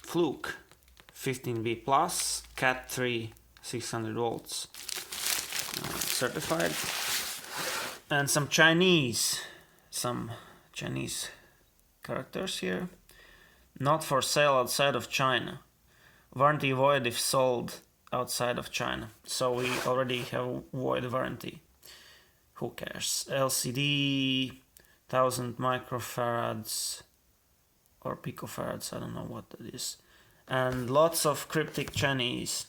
Fluke 15V plus Cat 3 600 volts certified, and some Chinese characters here. Not for sale outside of China. Warranty void if sold outside of China. So we already have void warranty. Who cares? LCD 1000 microfarads or picofarads, I don't know what that is. And lots of cryptic Chinese.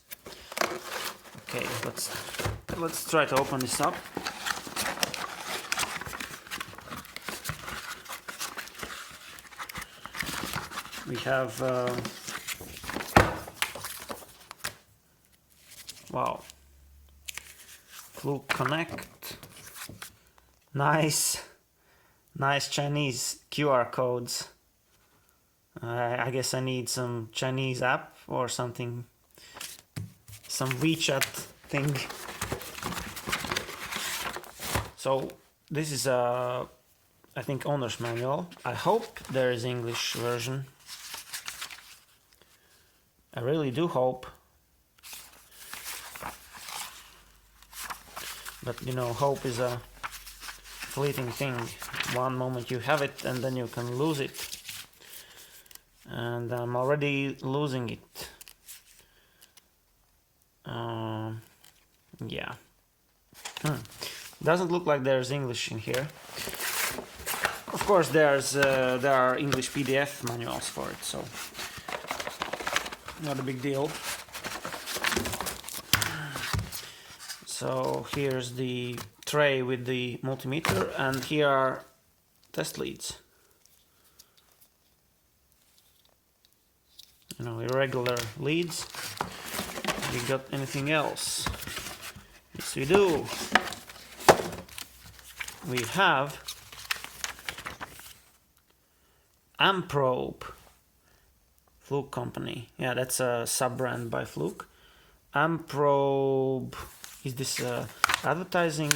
Okay, let's try to open this up. We have wow, Fluke Connect. Nice Chinese QR codes. I guess I need some Chinese app or something, some WeChat thing. So this is a, I think, owner's manual. I hope there is English version. I really do hope. But you know, hope is a fleeting thing. One moment you have it and then you can lose it. And I'm already losing it. Yeah. Doesn't look like there's English in here. Of course, there are English PDF manuals for it, so not a big deal. So here's the tray with the multimeter, and here are test leads. You know, irregular leads. We got anything else? Yes, we do. We have Amprobe, Fluke company. Yeah, that's a sub-brand by Fluke. Amprobe, is this advertising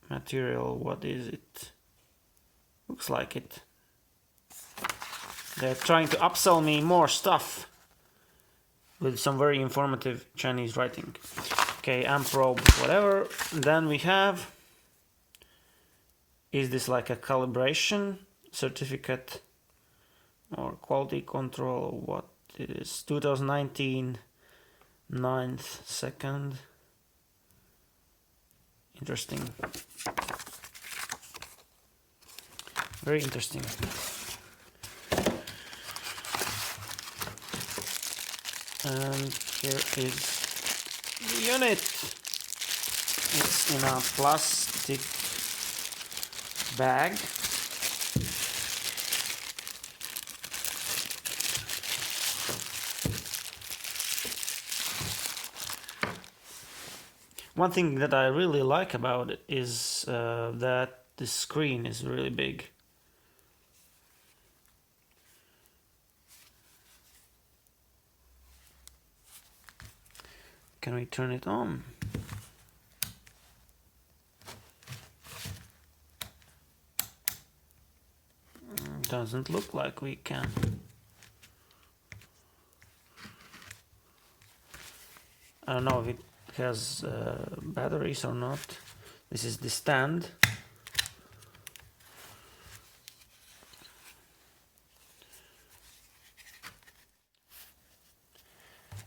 material? What is it? Looks like it. They're trying to upsell me more stuff with some very informative Chinese writing. Okay, Amprobe, whatever. Then we have, is this like a calibration certificate or quality control? What it is? 2019 9th 2nd. Interesting. Very interesting. And here is the unit. It's in a plastic bag. One thing that I really like about it is that the screen is really big. Can we turn it on? Doesn't look like we can. I don't know if it has batteries or not. This is the stand.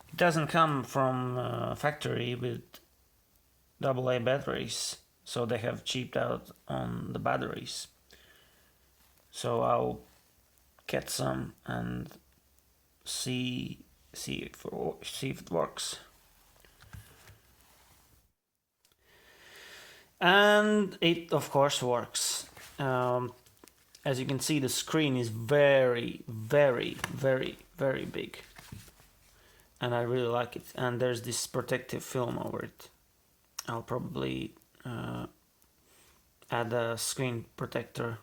It doesn't come from factory with AA batteries, so they have cheaped out on the batteries. So I'll get some and see if it works. And it of course works. As you can see, the screen is very, very, very, very big. And I really like it. And there's this protective film over it. I'll probably add a screen protector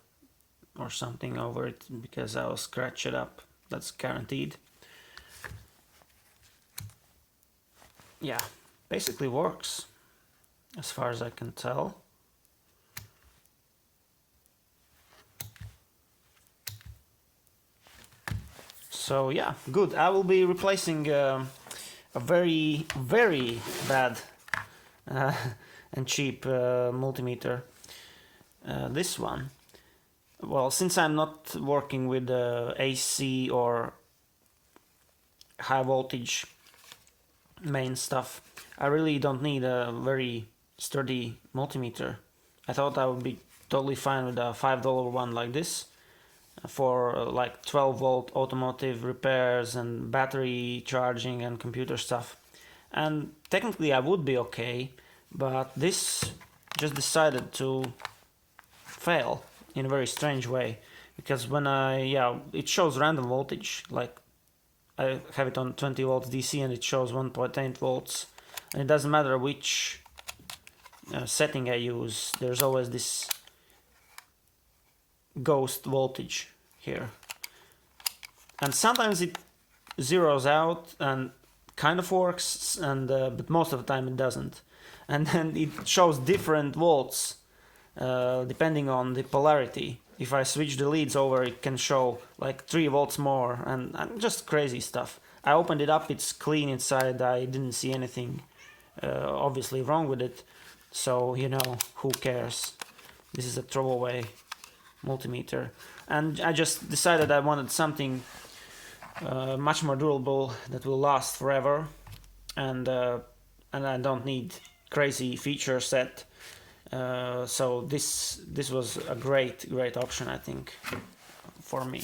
or something over it, because I'll scratch it up. That's guaranteed. Yeah, basically works as far as I can tell. So yeah, good. I will be replacing a very bad and cheap multimeter. This one. Well, since I'm not working with AC or high voltage main stuff, I really don't need a very sturdy multimeter. I thought I would be totally fine with a $5 one like this for like 12 volt automotive repairs and battery charging and computer stuff. And technically I would be okay, but this just decided to fail in a very strange way, because when it shows random voltage, like I have it on 20 volts DC and it shows 1.8 volts, and it doesn't matter which setting I use, there's always this ghost voltage here, and sometimes it zeroes out and kind of works, and but most of the time it doesn't, and then it shows different volts depending on the polarity. If I switch the leads over, it can show like 3 volts more, and just crazy stuff. I opened it up, it's clean inside, I didn't see anything obviously wrong with it, so you know, who cares. This is a throwaway multimeter, and I just decided I wanted something much more durable that will last forever, and I don't need crazy feature set. So this was a great option, I think, for me.